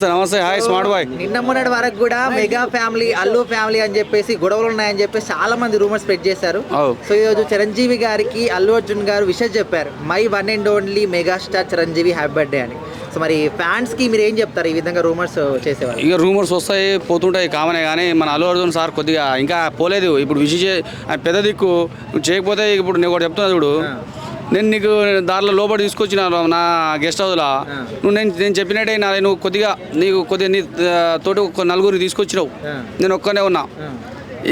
నమస్తే. Hi smart boy. నిన్న మొన్నటి వరకు కూడా మెగా ఫ్యామిలీ అల్లు ఫ్యామిలీ అని చెప్పేసి గొడవలు ఉన్నాయని చెప్పేసి చాలా మంది రూమర్ స్ప్రెడ్ చేశారు. సో ఈ రోజు చిరంజీవి గారికి అల్లు అర్జున్ గారు విషయం చెప్పారు, my one and only megastar Chiranjeevi happy birthday అని. సో మరి ఫ్యాన్స్ కి మీరు ఏం చెప్తారు ఈ విధంగా రూమర్స్ చేసేవారు? ఇక రూమర్స్ వస్తాయి పోతుంటాయి కామనే, కానీ మన అల్లు అర్జున్ సార్ కొద్దిగా ఇంకా పోలేదు. ఇప్పుడు పెద్ద దిక్కు చేయకపోతే ఇప్పుడు నేను ఒకటి చెప్తున్నా చూడు, నేను నీకు దారిలో లోపల తీసుకొచ్చిన నా గెస్ట్ హౌస్లో నువ్వు నేను చెప్పినట్టే నువ్వు కొద్దిగా నీ తోటి నలుగురిని తీసుకొచ్చినావు, నేను ఒక్కనే ఉన్నా.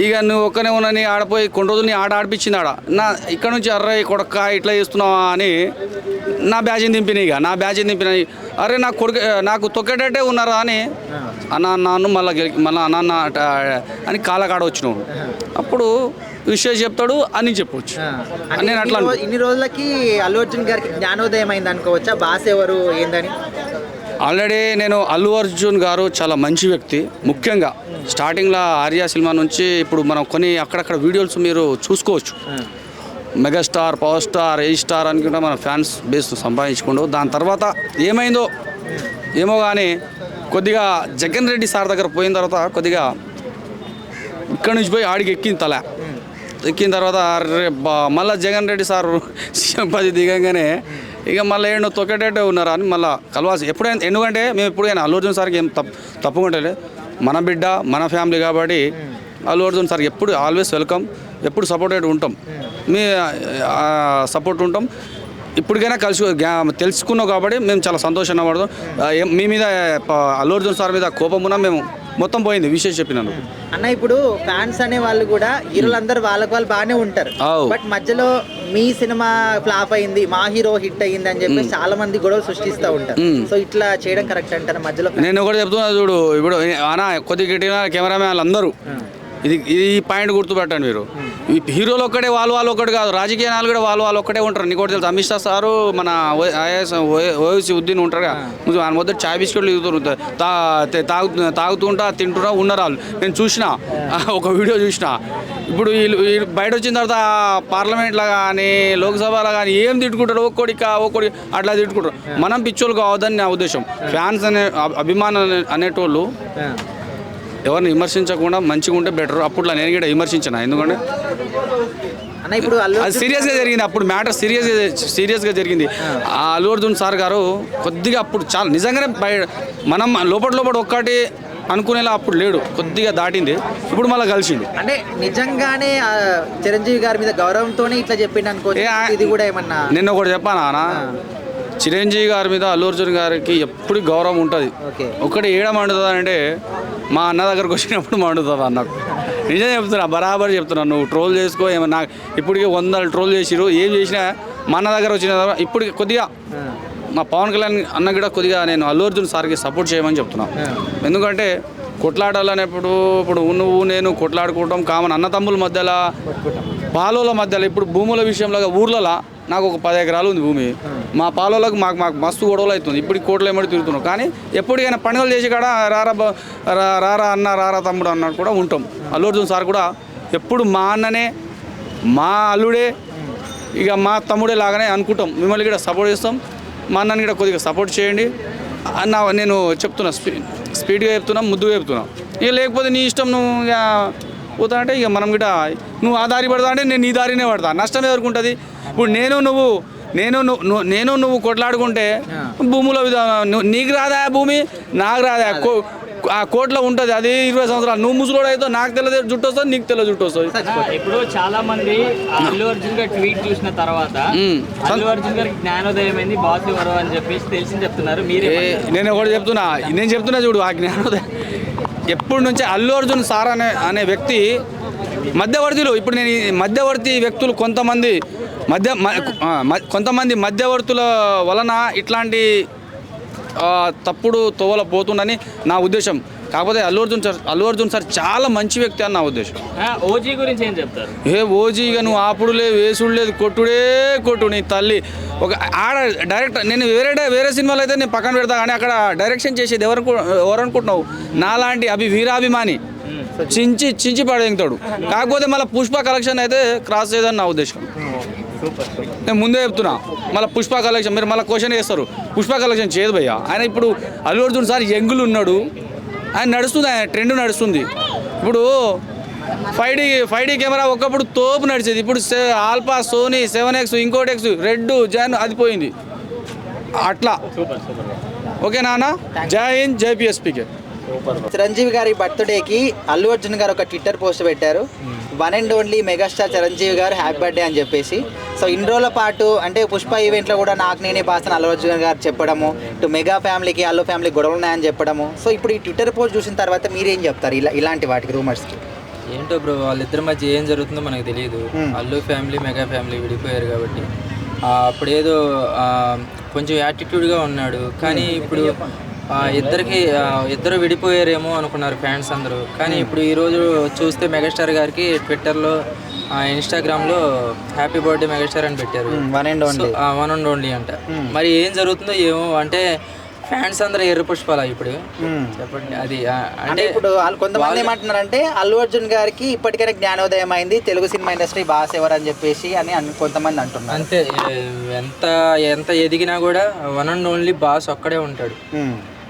ఇక నువ్వు ఒక్కనే ఉన్నాని ఆడపోయి కొన్ని రోజులు నీ ఆట ఆడిపించింది ఆడ నా ఇక్కడ నుంచి అర్రే కొడక్క ఇట్లా చేస్తున్నావా అని నా బ్యాచ్ని దింపిన. ఇక నా బ్యాచ్ని దింపిన, అరే నాకు తొక్కేటట్టే ఉన్నారా అని అన్న మళ్ళీ అన్న అని కాలకాడ వచ్చినావు. అప్పుడు విషయం చెప్తాడు అని చెప్పవచ్చు. నేను అట్లా ఇన్ని రోజులకి అల్లు అర్జున్ గారికి జ్ఞానోదయం అయింది అనుకోవచ్చా, బాస్ ఎవరు ఏందని? ఆల్రెడీ నేను అల్లు అర్జున్ గారు చాలా మంచి వ్యక్తి. ముఖ్యంగా స్టార్టింగ్లో ఆర్యా సినిమా నుంచి ఇప్పుడు మనం కొన్ని అక్కడక్కడ వీడియోస్ మీరు చూసుకోవచ్చు. మెగాస్టార్, పవర్ స్టార్, ఏ స్టార్ అనుకుంటే మన ఫ్యాన్స్ బేస్ సంపాదించుకుంటూ దాని తర్వాత ఏమైందో ఏమో కానీ కొద్దిగా జగన్ రెడ్డి సార్ దగ్గర పోయిన తర్వాత కొద్దిగా ఇక్కడి నుంచి పోయి ఆడికి ఎక్కిన తర్వాత మళ్ళీ జగన్ రెడ్డి సార్ సీఎం పది దిగంగానే ఇక మళ్ళీ ఏంటో తొక్కేటట్టే ఉన్నారా అని మళ్ళీ కలవాల్సి ఎప్పుడైనా. ఎందుకంటే మేము ఎప్పుడైనా అల్లు అర్జున్ సార్కి ఏం తప్పుకుంటలే, మన బిడ్డ మన ఫ్యామిలీ కాబట్టి అల్లు అర్జున్ సార్కి ఎప్పుడు ఆల్వేస్ వెల్కమ్, ఎప్పుడు సపోర్టెడ్ ఉంటాం, మీ సపోర్ట్ ఉంటాం. ఇప్పటికైనా తెలుసుకున్నాం కాబట్టి మేము చాలా సంతోషంగా పడతాం. మీ మీద అల్లు అర్జున్ సార్ మీద కోపం ఉన్నా మేము మొత్తం పోయింది విషయం చెప్పినాను అన్న. ఇప్పుడు ఫ్యాన్స్ అనే వాళ్ళు కూడా హీరోలందరూ వాళ్ళకి వాళ్ళు బాగానే ఉంటారు, బట్ మధ్యలో మీ సినిమా ఫ్లాప్ అయింది, మా హీరో హిట్ అయ్యింది అని చెప్పి చాలా మంది గొడవలు సృష్టిస్తూ ఉంటారు. సో ఇట్లా చేయడం కరెక్ట్ అంటారు మధ్యలో? నేను ఒకటి చెప్తున్నా చూడు, ఇప్పుడు కొద్దిగా గట్టిన కెమెరామెన్ వాళ్ళందరూ ఈ పాయింట్ గుర్తుపెట్టండి. మీరు హీరోలు ఒక్కడే వాళ్ళు ఒక్కటి కాదు, రాజకీయ నాయకులు కూడా వాళ్ళు ఒక్కటే ఉంటారు. నీకు ఒకటి తెలుసు, అమిత్ షా సారు మన ఐఏఎస్ ఓవైసీ ఉద్దీన్ ఉంటారుగా, ఆయన మొదటి చాయ్ బిస్కెట్లు తాగుతుంటా తింటున్నా ఉన్నారు వాళ్ళు. నేను చూసిన ఒక వీడియో చూసిన. ఇప్పుడు వీళ్ళు బయట వచ్చిన తర్వాత పార్లమెంట్లో కానీ లోక్సభలో కానీ ఏం తిట్టుకుంటారు, ఒక్కొక్కడి అట్లా తిట్టుకుంటారు. మనం పిచ్చోళ్ళు కావద్దని నా ఉద్దేశం. ఫ్యాన్స్ అభిమానులు అనేటోళ్ళు ఎవరిని విమర్శించకుండా మంచిగా ఉంటే బెటర్. అప్పుడు నేను కూడా విమర్శించిన, ఎందుకంటే అది సీరియస్గా జరిగింది. అప్పుడు మ్యాటర్ సీరియస్గా జరిగింది. అల్లు అర్జున్ సార్ గారు కొద్దిగా అప్పుడు చాలా నిజంగానే మనం లోపల ఒక్కటి అనుకునేలా అప్పుడు లేడు, కొద్దిగా దాటింది. ఇప్పుడు మళ్ళీ కలిసిండు. అంటే నిజంగానే చిరంజీవి గారి మీద గౌరవంతోనే ఇట్లా చెప్పిండు అనుకో. ఇది కూడా ఏమన్నా నిన్న ఒకటి చెప్పానా, చిరంజీవి గారి మీద అల్లు అర్జున్ గారికి ఎప్పుడు గౌరవం ఉంటుంది. ఒకటి ఏడ మండుతుంది అంటే మా అన్న దగ్గరకు వచ్చినప్పుడు మండుతుంది అన్నకు. నిజం చెప్తున్నా, బరాబర్ చెప్తున్నా. నువ్వు ట్రోల్ చేసుకో ఏమన్నా, ఇప్పటికీ 100 ట్రోల్ చేసిరు, ఏం చేసినా మా అన్న దగ్గర వచ్చిన తర్వాత ఇప్పటికి కొద్దిగా మా పవన్ కళ్యాణ్ అన్న కూడా కొద్దిగా నేను అల్లు అర్జున్ సార్కి సపోర్ట్ చేయమని చెప్తున్నా. ఎందుకంటే కొట్లాడాలనేప్పుడు ఇప్పుడు నువ్వు నేను కొట్లాడుకుంటాం కామన్, అన్న తమ్ముల మధ్యలో పాలోల మధ్యలో. ఇప్పుడు భూముల విషయంలో ఊర్లలో నాకు ఒక 10 ఎకరాలు ఉంది భూమి, మా పాలోళ్ళకు మాకు మస్తు గొడవలు అవుతుంది. ఇప్పుడు కోట్లు ఏమడి తిరుగుతున్నాం, కానీ ఎప్పటికైనా పండుగలు చేసి కాడ రారా అన్న రారా తమ్ముడు అన్నట్టు కూడా ఉంటాం. అల్లు అర్జున్ సార్ కూడా ఎప్పుడు మా అన్ననే మా అల్లుడే ఇక మా తమ్ముడే లాగానే అనుకుంటాం. మిమ్మల్ని కూడా సపోర్ట్ చేస్తాం, మా అన్నని కూడా కొద్దిగా సపోర్ట్ చేయండి అన్న నేను చెప్తున్నా. స్పీడ్గా చెప్తున్నా, ముద్దుగా చెప్తున్నా. ఇక లేకపోతే నీ ఇష్టం, నువ్వు ఇక పోతా అంటే ఇక మనం కూడా నువ్వు ఆ దారి పడతా అంటే నేను ఈ దారినే పడతా, నష్టం ఎవరికి ఉంటుంది? ఇప్పుడు నేను నువ్వు కొట్లాడుకుంటే భూముల నీకు రాదా భూమి, నాకు రాదా? ఆ కోట్లో ఉంటుంది, అది 20 సంవత్సరాలు. నువ్వు ముసలోడు అయితే నాకు తెల్ల జుట్టు వస్తుంది, నీకు తెల్ల జుట్టు వస్తుంది. ఇప్పుడు చాలా మంది అల్లు అర్జున్ గారు ట్వీట్ చూసిన తర్వాత అల్లు అర్జున్ గారికి జ్ఞానోదయం అయింది, బాస్ ఎవరు అని చెప్పేసి తెలిసి చెప్తున్నారు. నేను ఒకటి చెప్తున్నా చూడు, ఆ జ్ఞానోదయం ఎప్పటి నుంచి అల్లు అర్జున్ సార్ అనే వ్యక్తి మధ్యవర్తులు. ఇప్పుడు నేను మధ్యవర్తి వ్యక్తులు కొంతమంది మధ్యవర్తుల వలన ఇట్లాంటి తప్పుడు తోవల పోతుందని నా ఉద్దేశం. కాకపోతే అల్లు అర్జున్ సార్ చాలా మంచి వ్యక్తి అని నా ఉద్దేశం. ఓజీ గురించి ఏం చెప్తారు? ఓజీగా నువ్వు ఆపుడు లేదు, వేసుడు లేదు, కొట్టు నీ తల్లి. ఒక ఆడ డైరెక్ట్ నేను వేరే సినిమాలు అయితే నేను పక్కన పెడతా, కానీ అక్కడ డైరెక్షన్ చేసేది ఎవరు అనుకుంటున్నావు? నాలాంటి వీరాభిమాని చించి పడేంతాడు. కాకపోతే మళ్ళీ పుష్ప కలెక్షన్ అయితే క్రాస్ చేయదని నా ఉద్దేశం. నేను ముందే చెప్తున్నా. మళ్ళీ పుష్ప కలెక్షన్ మీరు మళ్ళీ క్వశ్చన్ చేస్తారు, పుష్ప కలెక్షన్ చేయదు భయ్య. ఆయన ఇప్పుడు అల్లు అర్జున్ సార్ యంగులు ఉన్నాడు, ఆయన నడుస్తుంది, ఆయన ట్రెండ్ నడుస్తుంది. ఇప్పుడు 5D కెమెరా ఒకప్పుడు తోపు నడిచేది, ఇప్పుడు ఆల్ఫా, సోనీ, 7X, ఇంకోటి X, రెడ్, జాన్ అది పోయింది అట్లా. ఓకే నాన్న, జై హింద్, జై పిఎస్పీకే. చిరంజీవి గారి బర్త్డేకి అల్లు అర్జున్ గారు ఒక ట్విట్టర్ పోస్ట్ పెట్టారు, one and only megastar Chiranjeevi గారు హ్యాపీ బర్త్డే అని చెప్పేసి. సో ఇన్ని రోజుల పాటు అంటే పుష్ప ఈవెంట్లో కూడా నాకు నేనే బాసన అల్లు అర్జున్ గారు చెప్పడము, ఇటు మెగా ఫ్యామిలీకి అల్లు ఫ్యామిలీ గొడవలు ఉన్నాయని చెప్పడము. సో ఇప్పుడు ఈ ట్విట్టర్ పోస్ట్ చూసిన తర్వాత మీరేం చెప్తారు ఇలాంటి వాటికి, రూమర్స్కి? ఏంటో బ్రో, వాళ్ళిద్దరి మధ్య ఏం జరుగుతుందో మనకు తెలియదు. అల్లు ఫ్యామిలీ మెగా ఫ్యామిలీ విడిపోయారు కాబట్టి అప్పుడేదో కొంచెం యాటిట్యూడ్గా ఉన్నాడు, కానీ ఇప్పుడు ఇద్దరు విడిపోయారేమో అనుకున్నారు ఫ్యాన్స్ అందరూ. కానీ ఇప్పుడు ఈరోజు చూస్తే మెగాస్టార్ గారికి ట్విట్టర్లో, ఇన్స్టాగ్రామ్లో హ్యాపీ బర్త్డే మెగాస్టార్ అని పెట్టారు, వన్ అండ్ ఓన్లీ అంట. మరి ఏం జరుగుతుందో ఏమో, అంటే ఫ్యాన్స్ అందరూ ఎర్ర పుష్పాలా ఇప్పుడు చెప్పండి. అది అంటే ఇప్పుడు కొంతమంది ఏమంటున్నారంటే అల్లు అర్జున్ గారికి ఇప్పటికైనా జ్ఞానోదయం అయింది, తెలుగు సినిమా ఇండస్ట్రీ బాస్ ఎవరు అని చెప్పేసి కొంతమంది అంటున్నారు. అంతే, ఎంత ఎదిగినా కూడా వన్ అండ్ ఓన్లీ బాస్ ఒక్కడే ఉంటాడు.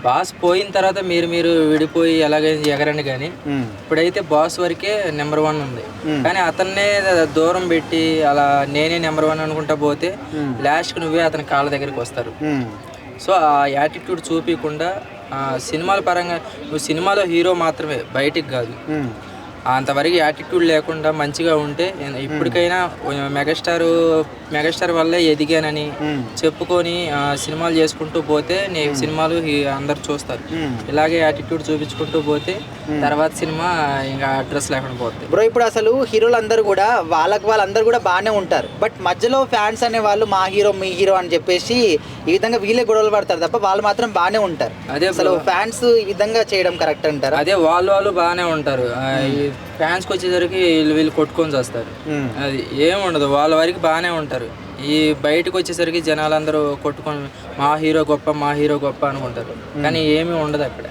బాస్ పోయిన తర్వాత మీరు విడిపోయి ఎలాగైనా ఎగరండి, కానీ ఇప్పుడైతే బాస్ వరకే నెంబర్ 1 ఉంది. కానీ అతన్నే దూరం పెట్టి అలా నేనే నెంబర్ 1 అనుకుంటా పోతే లాస్ట్కి నువ్వే అతని కాళ్ళ దగ్గరికి వస్తారు. సో ఆ యాటిట్యూడ్ చూపించకుండా సినిమాల పరంగా నువ్వు సినిమాలో హీరో మాత్రమే, బయటికి కాదు, అంతవరకు యాటిట్యూడ్ లేకుండా మంచిగా ఉంటే ఇప్పటికైనా మెగాస్టార్ వల్లే ఎదిగానని చెప్పుకొని సినిమాలు చేసుకుంటూ పోతే సినిమాలు అందరు చూస్తారు. ఇలాగే యాటిట్యూడ్ చూపించుకుంటూ పోతే తర్వాత సినిమా ఇంకా అడ్రస్ లేకుండా పోతుంది. బ్రో ఇప్పుడు అసలు హీరోలందరూ కూడా వాళ్ళందరూ కూడా బాగానే ఉంటారు, బట్ మధ్యలో ఫ్యాన్స్ అనే వాళ్ళు మా హీరో మీ హీరో అని చెప్పేసి ఈ విధంగా వీళ్ళే గొడవలు పడతారు తప్ప వాళ్ళు మాత్రం బాగానే ఉంటారు. అదే అసలు ఫ్యాన్స్ ఈ విధంగా చేయడం కరెక్ట్ అంటారు? అదే వాళ్ళు బాగానే ఉంటారు, ఫ్యాన్స్కి వచ్చేసరికి వీళ్ళు కొట్టుకొని చేస్తారు. అది ఏముండదు, వాళ్ళ వరకు బాగానే ఉంటారు. ఈ బయటకు వచ్చేసరికి జనాలందరూ కొట్టుకొని మా హీరో గొప్ప అనుకుంటారు, కానీ ఏమీ ఉండదు అక్కడ.